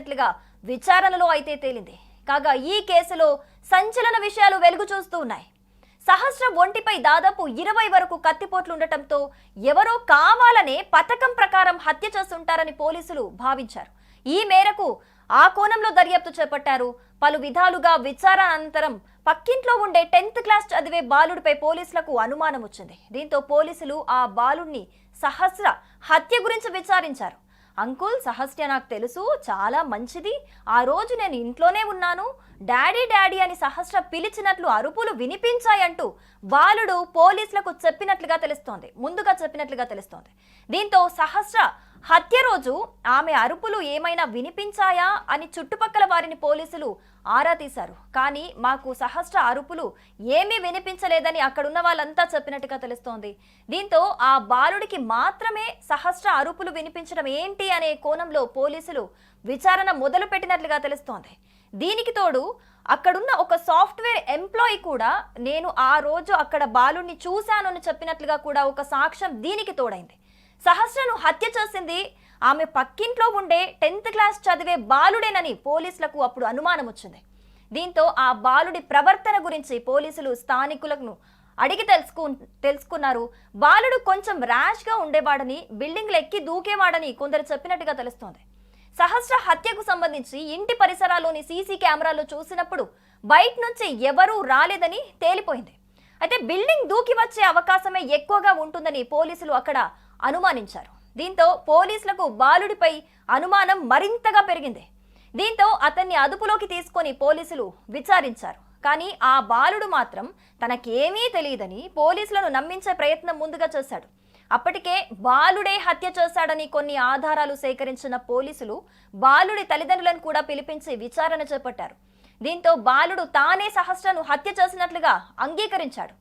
చేసినట్లుగా విచారణలో అయితే తేలింది. కాగా ఈ కేసులో సంచలన విషయాలు వెలుగు చూస్తూ ఉన్నాయి. సహస్ర ఒంటిపై దాదాపు 20 వరకు కత్తిపోట్లు ఉండటంతో ఎవరో కావాలనే పథకం ప్రకారం హత్య చేస్తుంటారని పోలీసులు భావించారు. ఈ మేరకు ఆ కోణంలో దర్యాప్తు చేపట్టారు. పలు విధాలుగా విచారణ అనంతరం పక్కింట్లో ఉండే 10th క్లాస్ చదివే బాలుడిపై పోలీసులకు అనుమానం వచ్చింది. దీంతో పోలీసులు ఆ బాలుడిని సహస్ర హత్య గురించి విచారించారు. అంకుల్, సహస్ర నాకు తెలుసు, చాలా మంచిది. ఆ రోజు నేను ఇంట్లోనే ఉన్నాను. డాడీ డాడీ అని సహస్ర పిలిచినట్లు అరుపులు వినిపించాయంటూ బాలుడు పోలీసులకు ముందుగా చెప్పినట్లుగా తెలుస్తోంది. దీంతో సహస్ర హత్య రోజు ఆమె అరుపులు ఏమైనా వినిపించాయా అని చుట్టుపక్కల వారిని పోలీసులు ఆరా తీశారు. కానీ మాకు సహస్ర అరుపులు ఏమీ వినిపించలేదని అక్కడున్న వాళ్ళంతా చెప్పినట్టుగా తెలుస్తోంది. దీంతో ఆ బాలుడికి మాత్రమే సహస్ర అరుపులు వినిపించడం ఏంటి అనే కోణంలో పోలీసులు విచారణ మొదలు పెట్టినట్లుగా తెలుస్తోంది. దీనికి తోడు అక్కడున్న ఒక సాఫ్ట్వేర్ ఎంప్లాయీ కూడా నేను ఆ రోజు అక్కడ బాలుడిని చూశాను అని చెప్పినట్లుగా కూడా ఒక సాక్ష్యం దీనికి తోడైంది. సహస్రను హత్య చేసింది ఆమె పక్కింట్లో ఉండే 10th క్లాస్ చదివే బాలుడేనని పోలీసులకు అప్పుడు అనుమానం వచ్చింది. దీంతో ఆ బాలుడి ప్రవర్తన గురించి పోలీసులు స్థానికులను అడిగి తెలుసుకున్నారు. బాలుడు కొంచెం ర్యాష్గా ఉండేవాడని, బిల్డింగ్లు ఎక్కి దూకేవాడని కొందరు చెప్పినట్టుగా తెలుస్తోంది. సహస్ర హత్యకు సంబంధించి ఇంటి పరిసరాల్లోని సీసీ కెమెరాలో చూసినప్పుడు బయట నుంచి ఎవరూ రాలేదని తేలిపోయింది. అయితే బిల్డింగ్ దూకి వచ్చే అవకాశమే ఎక్కువగా ఉంటుందని పోలీసులు అక్కడ అనుమానించారు. దీంతో పోలీసులకు బాలుడిపై అనుమానం మరింతగా పెరిగింది. దీంతో అతన్ని అదుపులోకి తీసుకొని పోలీసులు విచారించారు. కానీ ఆ బాలుడు మాత్రం తనకేమీ తెలియదని పోలీసులను నమ్మించే ప్రయత్నం ముందుగా చేశాడు. అప్పటికే బాలుడే హత్య చేశాడని కొన్ని ఆధారాలు సేకరించిన పోలీసులు బాలుడి తల్లిదండ్రులను కూడా పిలిపించి విచారణ చేపట్టారు. దీంతో బాలుడు తానే సహస్రను హత్య చేసినట్లుగా అంగీకరించాడు.